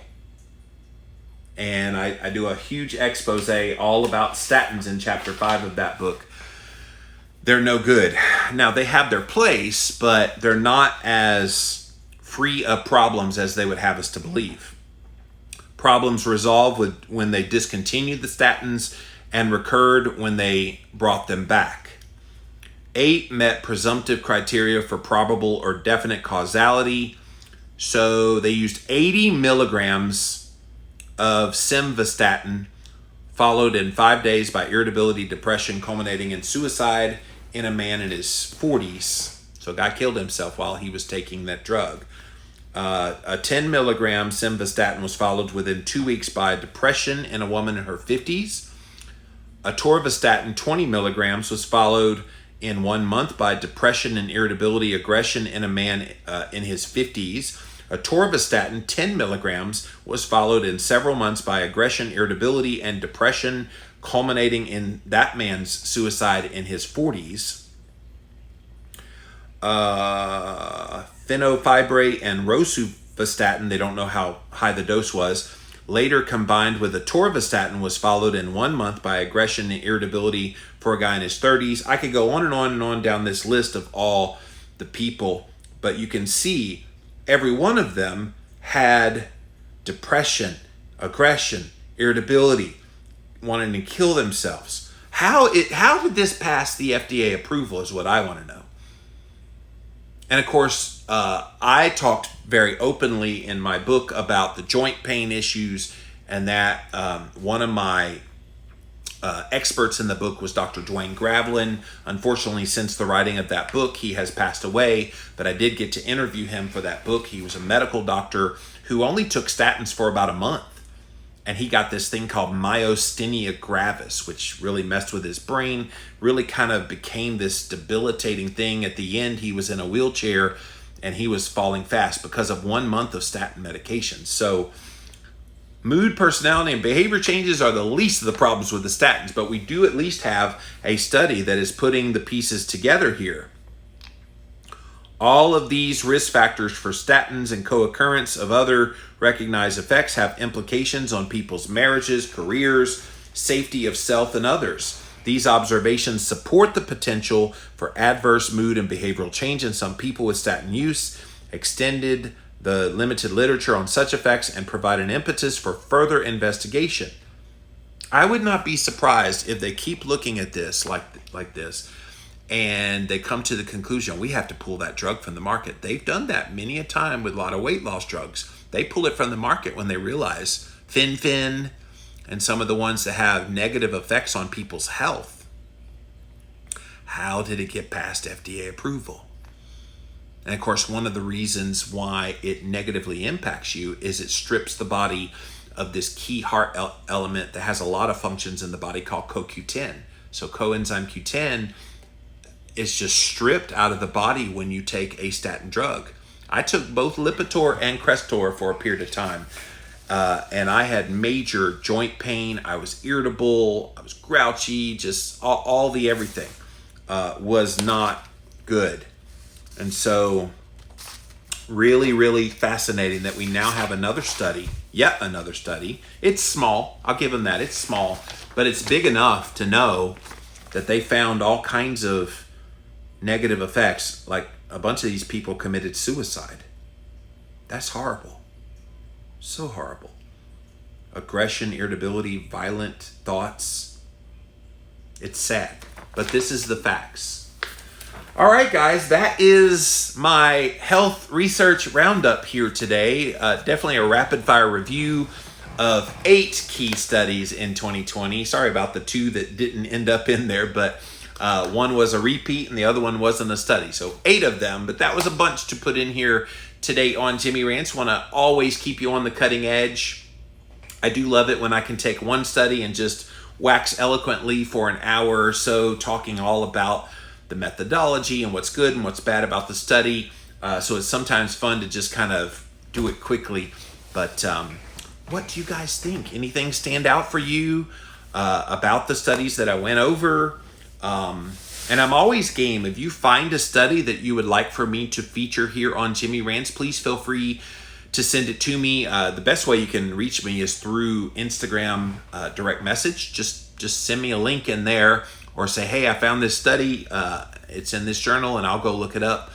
And I do a huge expose all about statins in chapter 5 of that book. They're no good. Now, they have their place, but they're not as free of problems as they would have us to believe. Problems resolved when they discontinued the statins and recurred when they brought them back. 8 met presumptive criteria for probable or definite causality. So they used 80 milligrams of simvastatin, followed in 5 days by irritability, depression, culminating in suicide in a man in his 40s. So a guy killed himself while he was taking that drug. A 10 milligram simvastatin was followed within 2 weeks by depression in a woman in her 50s. Atorvastatin 20 milligrams was followed in 1 month by depression and irritability, aggression in a man in his 50s. Atorvastatin 10 milligrams was followed in several months by aggression, irritability, and depression, culminating in that man's suicide in his 40s. Fenofibrate and rosuvastatin, they don't know how high the dose was, later combined with atorvastatin was followed in 1 month by aggression and irritability for a guy in his 30s. I could go on and on and on down this list of all the people, but you can see every one of them had depression, aggression, irritability, wanting to kill themselves. How did this pass the FDA approval is what I want to know. And of course, I talked very openly in my book about the joint pain issues, and that one of my experts in the book was Dr. Dwayne Gravlin. Unfortunately, since the writing of that book, he has passed away, but I did get to interview him for that book. He was a medical doctor who only took statins for about a month, and he got this thing called myasthenia gravis, which really messed with his brain, really kind of became this debilitating thing. At the end, he was in a wheelchair, and he was falling fast because of 1 month of statin medication. So mood, personality, and behavior changes are the least of the problems with the statins, but we do at least have a study that is putting the pieces together here. All of these risk factors for statins and co-occurrence of other recognized effects have implications on people's marriages, careers, safety of self and others. These observations support the potential for adverse mood and behavioral change in some people with statin use, extended the limited literature on such effects, and provide an impetus for further investigation. I would not be surprised if they keep looking at this like this, and they come to the conclusion, we have to pull that drug from the market. They've done that many a time with a lot of weight loss drugs. They pull it from the market when they realize Fin and some of the ones that have negative effects on people's health. How did it get past FDA approval? And of course, one of the reasons why it negatively impacts you is it strips the body of this key heart element that has a lot of functions in the body called CoQ10. So coenzyme Q10 is just stripped out of the body when you take a statin drug. I took both Lipitor and Crestor for a period of time, and I had major joint pain. I was irritable. I was grouchy. Just all the everything was not good. And so really, really fascinating that we now have another study, yet another study. It's small. I'll give them that. It's small, but it's big enough to know that they found all kinds of negative effects. Like a bunch of these people committed suicide. That's horrible. So horrible. Aggression, irritability, violent thoughts. It's sad, but this is the facts. All right, guys, that is my health research roundup here today. Definitely a rapid fire review of 8 key studies in 2020. Sorry about the 2 that didn't end up in there, but one was a repeat and the other one wasn't a study. So 8 of them, but that was a bunch to put in here today on Jimmy Rants. Want to always keep you on the cutting edge. I do love it when I can take one study and just wax eloquently for an hour or so, talking all about the methodology and what's good and what's bad about the study. So it's sometimes fun to just kind of do it quickly. But what do you guys think? Anything stand out for you about the studies that I went over? And I'm always game. If you find a study that you would like for me to feature here on Jimmy Rants, please feel free to send it to me. The best way you can reach me is through Instagram direct message. Just send me a link in there, or say, hey, I found this study. It's in this journal, and I'll go look it up.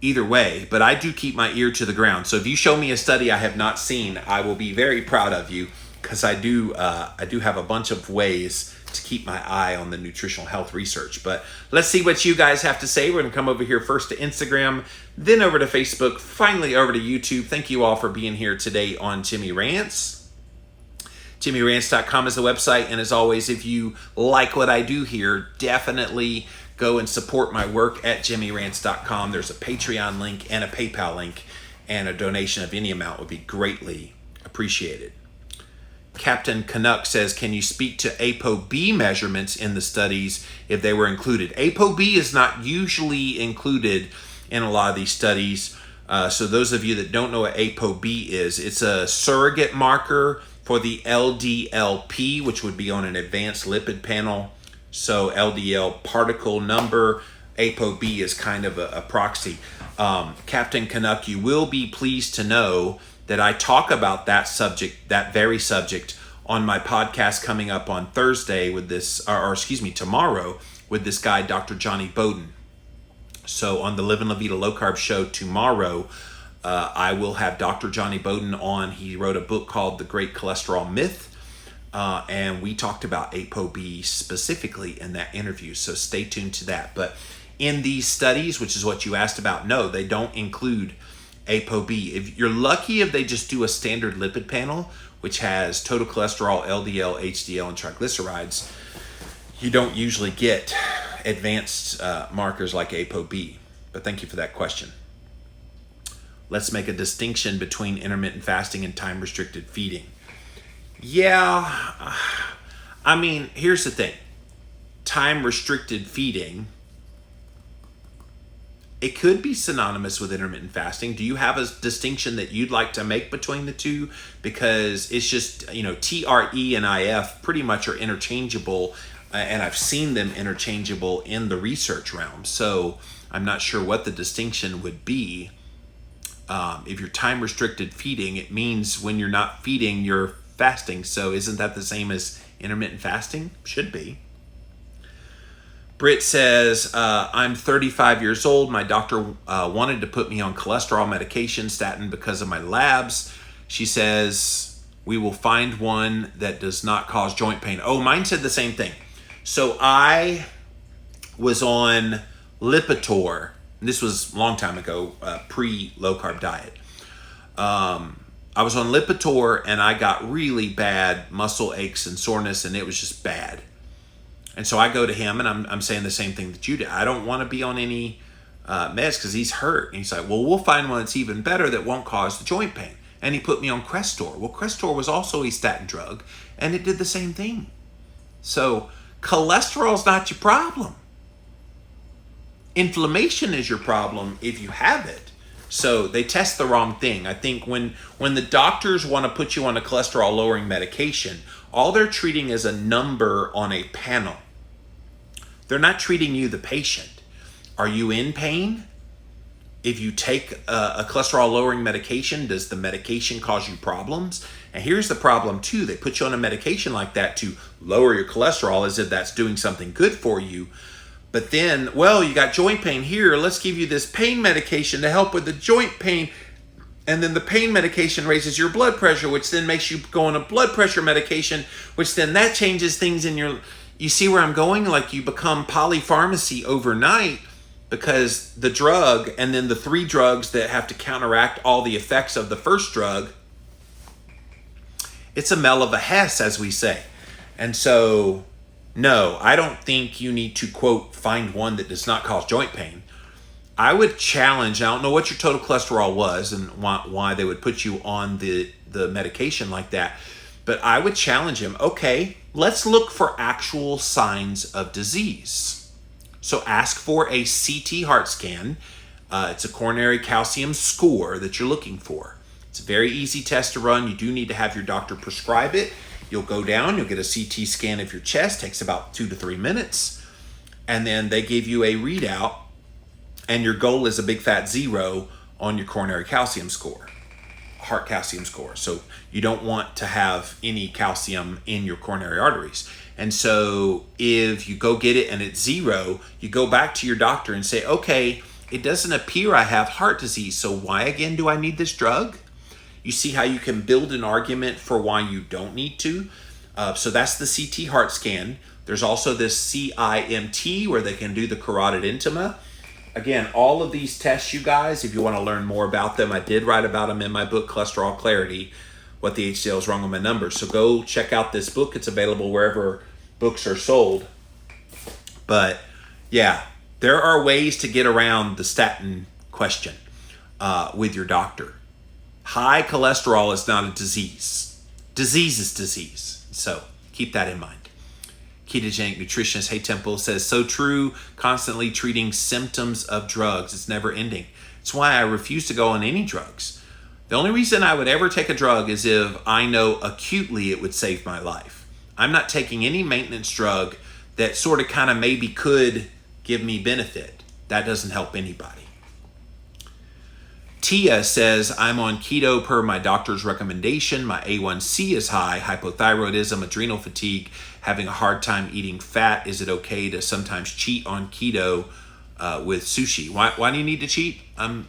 Either way, but I do keep my ear to the ground. So if you show me a study I have not seen, I will be very proud of you, because I do have a bunch of ways to keep my eye on the nutritional health research. But let's see what you guys have to say. We're gonna come over here first to Instagram, then over to Facebook, finally over to YouTube. Thank you all for being here today on Jimmy Rants. JimmyRants.com is the website. And as always, if you like what I do here, definitely go and support my work at JimmyRants.com. There's a Patreon link and a PayPal link, and a donation of any amount would be greatly appreciated. Captain Canuck says, can you speak to ApoB measurements in the studies if they were included? ApoB is not usually included in a lot of these studies. So those of you that don't know what ApoB is, it's a surrogate marker for the LDLP, which would be on an advanced lipid panel. So LDL particle number, ApoB is kind of a proxy. Captain Canuck, you will be pleased to know that I talk about that subject, that very subject, on my podcast coming up on Thursday with this, tomorrow with this guy, Dr. Johnny Bowden. So on the Live and La Vida Low Carb show tomorrow, I will have Dr. Johnny Bowden on. He wrote a book called The Great Cholesterol Myth, and we talked about ApoB specifically in that interview. So stay tuned to that. But in these studies, which is what you asked about, no, they don't include ApoB. If you're lucky, if they just do a standard lipid panel, which has total cholesterol, LDL, HDL, and triglycerides, you don't usually get advanced markers like ApoB. But thank you for that question. Let's make a distinction between intermittent fasting and time-restricted feeding. Yeah, I mean, here's the thing. Time-restricted feeding, it could be synonymous with intermittent fasting. Do you have a distinction that you'd like to make between the two? Because it's just, TRE and IF pretty much are interchangeable, and I've seen them interchangeable in the research realm. So I'm not sure what the distinction would be. If you're time-restricted feeding, it means when you're not feeding, you're fasting. So isn't that the same as intermittent fasting? Should be. Britt says, I'm 35 years old. My doctor wanted to put me on cholesterol medication, statin, because of my labs. She says, we will find one that does not cause joint pain. Oh, mine said the same thing. So I was on Lipitor. This was a long time ago, pre-low-carb diet. I was on Lipitor, and I got really bad muscle aches and soreness, and it was just bad. And so I go to him, and I'm saying the same thing that you did. I don't want to be on any meds because he's hurt. And he's like, well, we'll find one that's even better that won't cause the joint pain. And he put me on Crestor. Well, Crestor was also a statin drug, and it did the same thing. So cholesterol's not your problem. Inflammation is your problem if you have it. So they test the wrong thing. I think when the doctors want to put you on a cholesterol lowering medication, all they're treating is a number on a panel. They're not treating you, the patient. Are you in pain? If you take a cholesterol lowering medication, does the medication cause you problems? And here's the problem too. They put you on a medication like that to lower your cholesterol as if that's doing something good for you. But then, well, you got joint pain here. Let's give you this pain medication to help with the joint pain. And then the pain medication raises your blood pressure, which then makes you go on a blood pressure medication, which then that changes things in your... You see where I'm going? Like you become polypharmacy overnight because the drug and then the 3 drugs that have to counteract all the effects of the first drug, it's a smell of a Hess, as we say. And so... No, I don't think you need to, quote, find one that does not cause joint pain. I would challenge, I don't know what your total cholesterol was and why they would put you on the medication like that, but I would challenge him, okay, let's look for actual signs of disease. So ask for a CT heart scan. It's a coronary calcium score that you're looking for. It's a very easy test to run. You do need to have your doctor prescribe it. You'll go down, you'll get a CT scan of your chest, takes about 2 to 3 minutes, and then they give you a readout, and your goal is a big fat 0 on your coronary calcium score, heart calcium score. So you don't want to have any calcium in your coronary arteries. And so if you go get it and it's 0, you go back to your doctor and say, okay, it doesn't appear I have heart disease, so why again do I need this drug? You see how you can build an argument for why you don't need to. So that's the CT heart scan. There's also this CIMT where they can do the carotid intima. Again, all of these tests, you guys, if you want to learn more about them, I did write about them in my book, Cholesterol Clarity, What the HDL is Wrong with My Numbers. So go check out this book. It's available wherever books are sold. But yeah, there are ways to get around the statin question with your doctor. High cholesterol is not a disease. Disease is disease. So keep that in mind. Ketogenic nutritionist, Hey Temple, says, so true, constantly treating symptoms of drugs. It's never ending. It's why I refuse to go on any drugs. The only reason I would ever take a drug is if I know acutely it would save my life. I'm not taking any maintenance drug that sort of kind of maybe could give me benefit. That doesn't help anybody. Tia says, I'm on keto per my doctor's recommendation. My A1C is high, hypothyroidism, adrenal fatigue, having a hard time eating fat. Is it okay to sometimes cheat on keto with sushi? Why do you need to cheat? I'm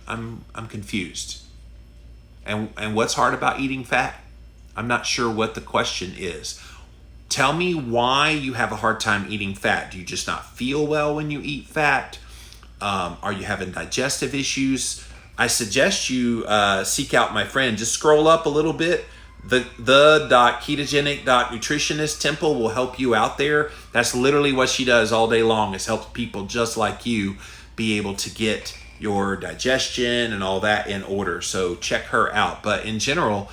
confused. And what's hard about eating fat? I'm not sure what the question is. Tell me why you have a hard time eating fat. Do you just not feel well when you eat fat? Are you having digestive issues? I suggest you seek out my friend. Just scroll up a little bit. The.ketogenic.nutritionist Temple will help you out there. That's literally what she does all day long, is help people just like you be able to get your digestion and all that in order. So check her out. But in general,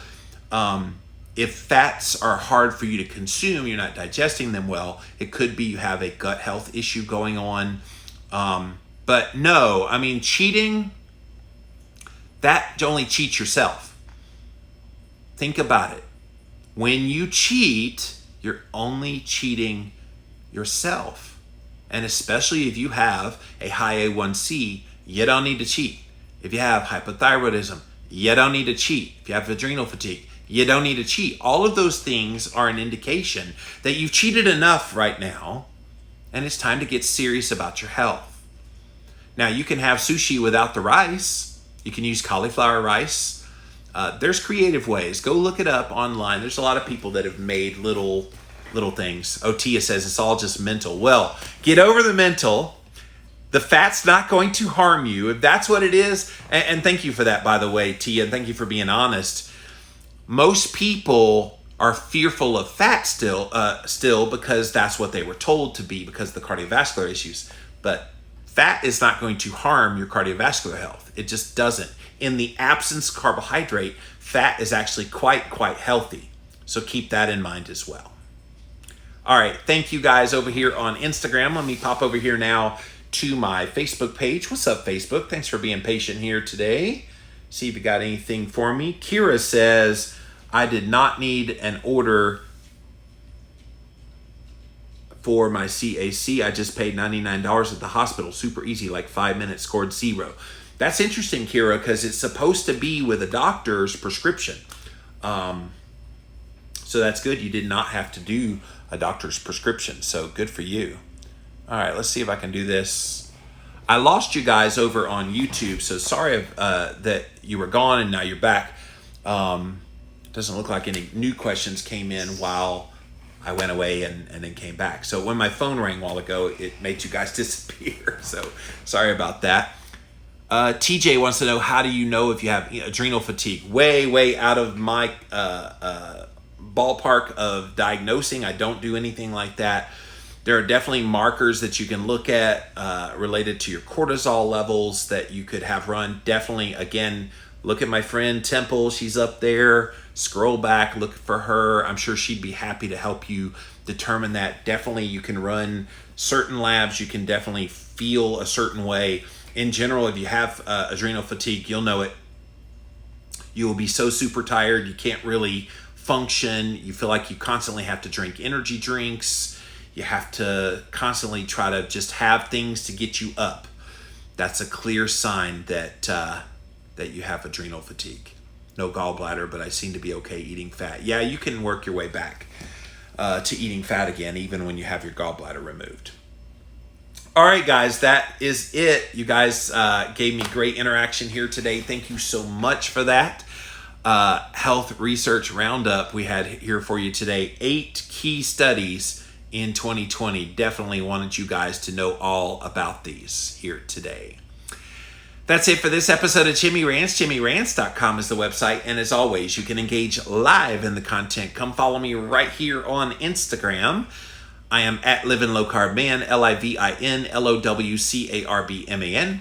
if fats are hard for you to consume, you're not digesting them well, it could be you have a gut health issue going on. But no, I mean, cheating, that only cheats yourself. Think about it. When you cheat, you're only cheating yourself. And especially if you have a high A1C, you don't need to cheat. If you have hypothyroidism, you don't need to cheat. If you have adrenal fatigue, you don't need to cheat. All of those things are an indication that you've cheated enough right now, and it's time to get serious about your health. Now, you can have sushi without the rice. You can use cauliflower rice. There's creative ways. Go look it up online. There's a lot of people that have made little things. Tia says it's all just mental. Well, get over the mental. The fat's not going to harm you. If that's what it is, and thank you for that, by the way, Tia, and thank you for being honest. Most people are fearful of fat still because that's what they were told to be because of the cardiovascular issues. But fat is not going to harm your cardiovascular health. It just doesn't. In the absence of carbohydrate, fat is actually quite healthy. So keep that in mind as well. All right, thank you guys over here on Instagram. Let me pop over here now to my Facebook page. What's up, Facebook? Thanks for being patient here today. See if you got anything for me. Kira says, I did not need an order for my CAC. I just paid $99 at the hospital. Super easy, like 5 minutes, scored 0. That's interesting, Kira, because it's supposed to be with a doctor's prescription. So that's good. You did not have to do a doctor's prescription. So good for you. All right, let's see if I can do this. I lost you guys over on YouTube, so sorry that you were gone and now you're back. Doesn't look like any new questions came in while I went away and then came back. So when my phone rang a while ago, it made you guys disappear. So sorry about that. TJ wants to know, how do you know if you have adrenal fatigue? Way out of my ballpark of diagnosing. I don't do anything like that. There are definitely markers that you can look at related to your cortisol levels that you could have run. Definitely, again, look at my friend Temple. She's up there. Scroll back, look for her. I'm sure she'd be happy to help you determine that. Definitely, you can run certain labs. You can definitely feel a certain way. In general, if you have adrenal fatigue, you'll know it. You will be so super tired. You can't really function. You feel like you constantly have to drink energy drinks. You have to constantly try to just have things to get you up. That's a clear sign that that you have adrenal fatigue. No gallbladder, but I seem to be okay eating fat. Yeah, you can work your way back to eating fat again, even when you have your gallbladder removed. All right, guys, that is it. You guys gave me great interaction here today. Thank you so much for that. Health Research Roundup we had here for you today. 8 key studies in 2020. Definitely wanted you guys to know all about these here today. That's it for this episode of Jimmy Rants. JimmyRants.com is the website. And as always, you can engage live in the content. Come follow me right here on Instagram. I am at Living Low Carb Man, LIVINLOWCARBMAN.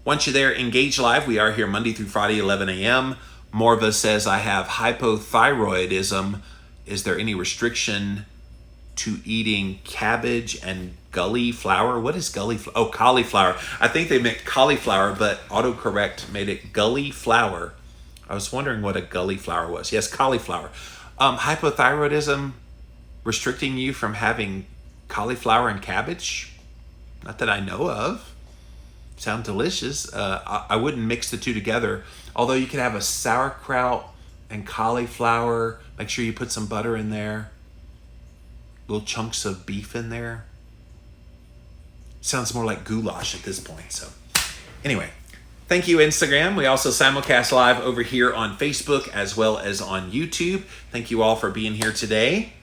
Once you're there, engage live. We are here Monday through Friday, 11 a.m. Morva says, I have hypothyroidism. Is there any restriction to eating cabbage and gully flour? What is gully flour? Oh, cauliflower. I think they meant cauliflower, but autocorrect made it gully flour. I was wondering what a gully flour was. Yes, cauliflower. Hypothyroidism restricting you from having cauliflower and cabbage? Not that I know of. Sound delicious. I wouldn't mix the two together. Although you could have a sauerkraut and cauliflower. Make sure you put some butter in there. Little chunks of beef in there. Sounds more like goulash at this point. So anyway, thank you, Instagram. We also simulcast live over here on Facebook as well as on YouTube. Thank you all for being here today.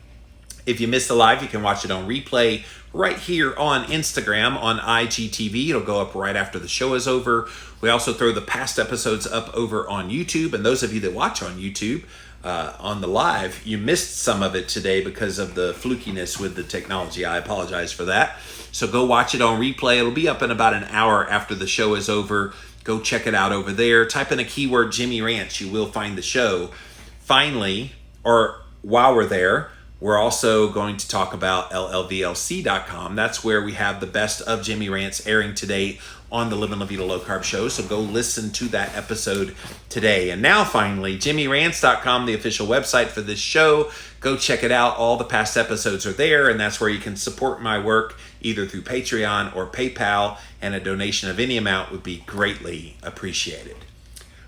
If you missed the live, you can watch it on replay right here on Instagram on IGTV. It'll go up right after the show is over. We also throw the past episodes up over on YouTube. And those of you that watch on YouTube on the live, you missed some of it today because of the flukiness with the technology. I apologize for that. So go watch it on replay. It'll be up in about an hour after the show is over. Go check it out over there. Type in a keyword, Jimmy Rants. You will find the show. Finally, or while we're there, we're also going to talk about LLVLC.com. That's where we have the best of Jimmy Rants airing today on the Living La Vida Low Carb show. So go listen to that episode today. And now finally, JimmyRants.com, the official website for this show. Go check it out. All the past episodes are there, and that's where you can support my work either through Patreon or PayPal, and a donation of any amount would be greatly appreciated.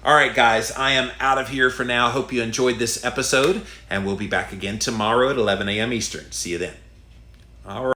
All right, guys, I am out of here for now. Hope you enjoyed this episode, and we'll be back again tomorrow at 11 a.m. Eastern. See you then. All right.